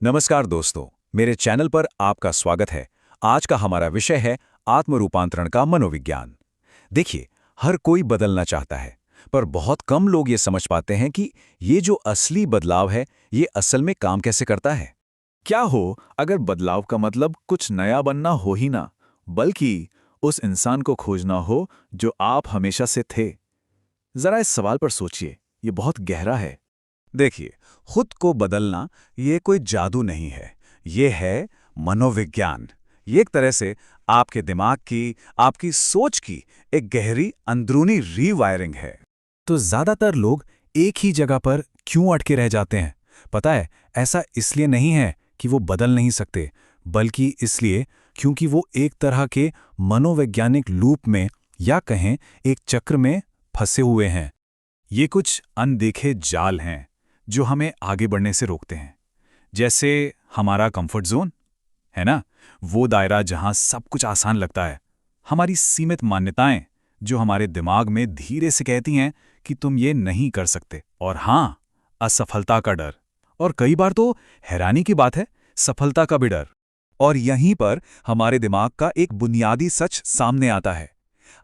नमस्कार दोस्तों, मेरे चैनल पर आपका स्वागत है। आज का हमारा विषय है आत्म रूपांतरण का मनोविज्ञान। देखिए, हर कोई बदलना चाहता है, पर बहुत कम लोग ये समझ पाते हैं कि ये जो असली बदलाव है, ये असल में काम कैसे करता है। क्या हो अगर बदलाव का मतलब कुछ नया बनना हो ही ना, बल्कि उस इंसान को खोजना हो जो आप हमेशा से थे। जरा इस सवाल पर सोचिए, ये बहुत गहरा है। देखिए, खुद को बदलना ये कोई जादू नहीं है, ये है मनोविज्ञान। ये एक तरह से आपके दिमाग की, आपकी सोच की एक गहरी अंदरूनी रीवायरिंग है। तो ज्यादातर लोग एक ही जगह पर क्यों अटके रह जाते हैं? पता है, ऐसा इसलिए नहीं है कि वो बदल नहीं सकते, बल्कि इसलिए क्योंकि वो एक तरह के मनोवैज्ञानिक लूप में या कहें एक चक्र में फंसे हुए हैं। ये कुछ अनदेखे जाल हैं जो हमें आगे बढ़ने से रोकते हैं। जैसे हमारा कंफर्ट जोन है ना, वो दायरा जहां सब कुछ आसान लगता है। हमारी सीमित मान्यताएं जो हमारे दिमाग में धीरे से कहती हैं कि तुम ये नहीं कर सकते। और हाँ, असफलता का डर। और कई बार तो हैरानी की बात है, सफलता का भी डर। और यहीं पर हमारे दिमाग का एक बुनियादी सच सामने आता है।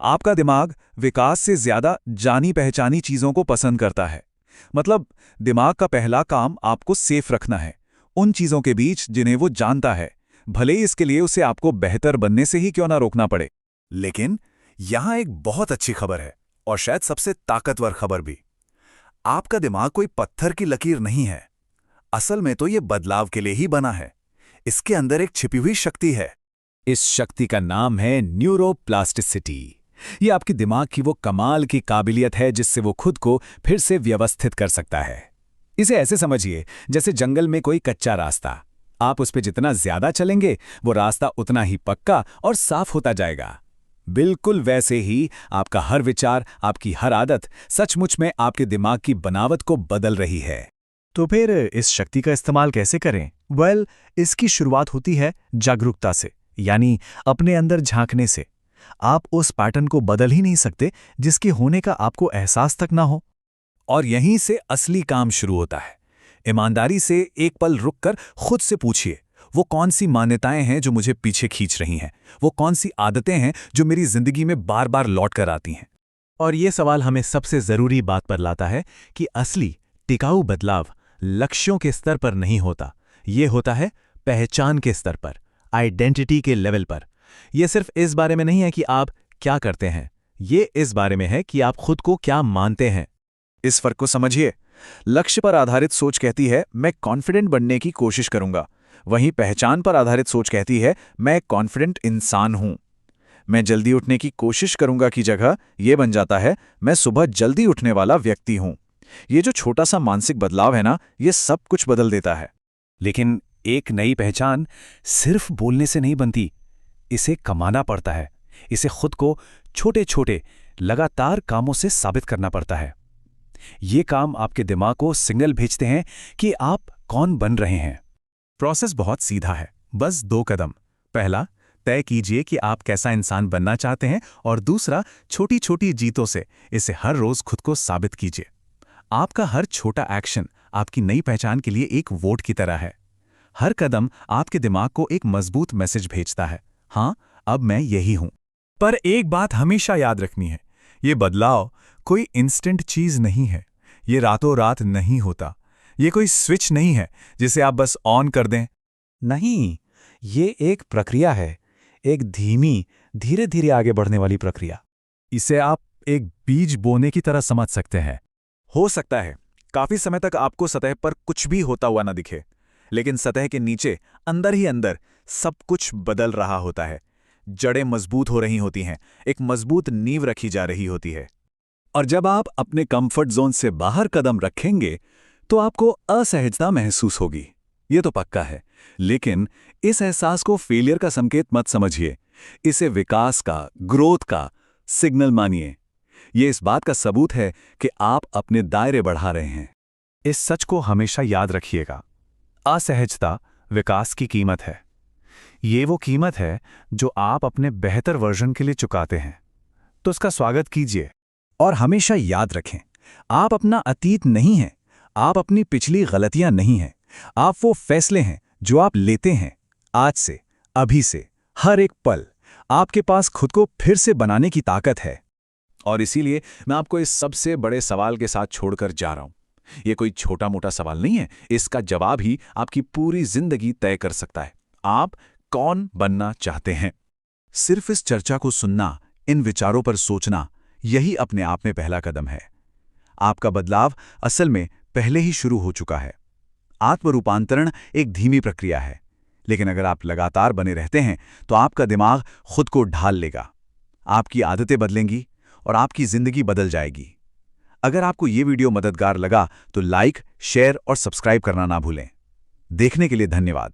आपका दिमाग विकास से ज्यादा जानी पहचानी चीजों को पसंद करता है। मतलब दिमाग का पहला काम आपको सेफ रखना है, उन चीजों के बीच जिन्हें वो जानता है, भले ही इसके लिए उसे आपको बेहतर बनने से ही क्यों ना रोकना पड़े। लेकिन यहां एक बहुत अच्छी खबर है, और शायद सबसे ताकतवर खबर भी। आपका दिमाग कोई पत्थर की लकीर नहीं है। असल में तो ये बदलाव के लिए ही बना है। इसके अंदर एक छिपी हुई शक्ति है। इस शक्ति का नाम है न्यूरोप्लास्टिसिटी। ये आपके दिमाग की वो कमाल की काबिलियत है जिससे वो खुद को फिर से व्यवस्थित कर सकता है। इसे ऐसे समझिए जैसे जंगल में कोई कच्चा रास्ता। आप उस पे जितना ज्यादा चलेंगे, वो रास्ता उतना ही पक्का और साफ होता जाएगा। बिल्कुल वैसे ही आपका हर विचार, आपकी हर आदत सचमुच में आपके दिमाग की बनावट को बदल रही है। तो फिर इस शक्ति का इस्तेमाल कैसे करें? इसकी शुरुआत होती है जागरूकता से, यानी अपने अंदर झांकने से। आप उस पैटर्न को बदल ही नहीं सकते जिसके होने का आपको एहसास तक ना हो। और यहीं से असली काम शुरू होता है। ईमानदारी से एक पल रुककर खुद से पूछिए, वो कौन सी मान्यताएं हैं जो मुझे पीछे खींच रही हैं? वो कौन सी आदतें हैं जो मेरी जिंदगी में बार बार लौट कर आती हैं? और ये सवाल हमें सबसे जरूरी बात पर लाता है कि असली टिकाऊ बदलाव लक्ष्यों के स्तर पर नहीं होता, ये होता है पहचान के स्तर पर, आइडेंटिटी के लेवल पर। यह सिर्फ इस बारे में नहीं है कि आप क्या करते हैं, ये इस बारे में है कि आप खुद को क्या मानते हैं। इस फर्क को समझिए। लक्ष्य पर आधारित सोच कहती है मैं कॉन्फिडेंट बनने की कोशिश करूंगा, वहीं पहचान पर आधारित सोच कहती है मैं कॉन्फिडेंट इंसान हूं। मैं जल्दी उठने की कोशिश करूंगा की जगह यह बन जाता है मैं सुबह जल्दी उठने वाला व्यक्ति हूं। ये जो छोटा सा मानसिक बदलाव है ना, ये सब कुछ बदल देता है। लेकिन एक नई पहचान सिर्फ बोलने से नहीं बनती, इसे कमाना पड़ता है। इसे खुद को छोटे छोटे लगातार कामों से साबित करना पड़ता है। ये काम आपके दिमाग को सिग्नल भेजते हैं कि आप कौन बन रहे हैं। प्रोसेस बहुत सीधा है, बस 2 कदम। पहला, तय कीजिए कि आप कैसा इंसान बनना चाहते हैं, और दूसरा, छोटी छोटी जीतों से इसे हर रोज खुद को साबित कीजिए। आपका हर छोटा एक्शन आपकी नई पहचान के लिए एक वोट की तरह है। हर कदम आपके दिमाग को एक मजबूत मैसेज भेजता है, हाँ, अब मैं यही हूं। पर एक बात हमेशा याद रखनी है, ये बदलाव कोई इंस्टेंट चीज नहीं है। ये रातों रात नहीं होता। ये कोई स्विच नहीं है जिसे आप बस ऑन कर दें। नहीं, ये एक प्रक्रिया है, एक धीमी, धीरे धीरे आगे बढ़ने वाली प्रक्रिया। इसे आप एक बीज बोने की तरह समझ सकते हैं। हो सकता है काफी समय तक आपको सतह पर कुछ भी होता हुआ ना दिखे, लेकिन सतह के नीचे, अंदर ही अंदर सब कुछ बदल रहा होता है। जड़ें मजबूत हो रही होती हैं, एक मजबूत नींव रखी जा रही होती है। और जब आप अपने कंफर्ट जोन से बाहर कदम रखेंगे, तो आपको असहजता महसूस होगी, ये तो पक्का है। लेकिन इस एहसास को फेलियर का संकेत मत समझिए, इसे विकास का, ग्रोथ का सिग्नल मानिए। ये इस बात का सबूत है कि आप अपने दायरे बढ़ा रहे हैं। इस सच को हमेशा याद रखिएगा, असहजता विकास की कीमत है। ये वो कीमत है जो आप अपने बेहतर वर्जन के लिए चुकाते हैं। तो उसका स्वागत कीजिए। और हमेशा याद रखें, आप अपना अतीत नहीं हैं, आप अपनी पिछली गलतियां नहीं हैं, आप वो फैसले हैं जो आप लेते हैं आज से, अभी से, हर एक पल, आपके पास खुद को फिर से बनाने की ताकत है। और इसीलिए मैं आपको इस सबसे बड़े सवाल के साथ छोड़कर जा रहा हूं। ये कोई छोटा मोटा सवाल नहीं है, इसका जवाब ही आपकी पूरी जिंदगी तय कर सकता है। आप कौन बनना चाहते हैं? सिर्फ इस चर्चा को सुनना, इन विचारों पर सोचना, यही अपने आप में पहला कदम है। आपका बदलाव असल में पहले ही शुरू हो चुका है। आत्मरूपांतरण एक धीमी प्रक्रिया है, लेकिन अगर आप लगातार बने रहते हैं तो आपका दिमाग खुद को ढाल लेगा। आपकी आदतें बदलेंगी और आपकी जिंदगी बदल जाएगी। अगर आपको ये वीडियो मददगार लगा तो लाइक, शेयर और सब्सक्राइब करना ना भूलें। देखने के लिए धन्यवाद।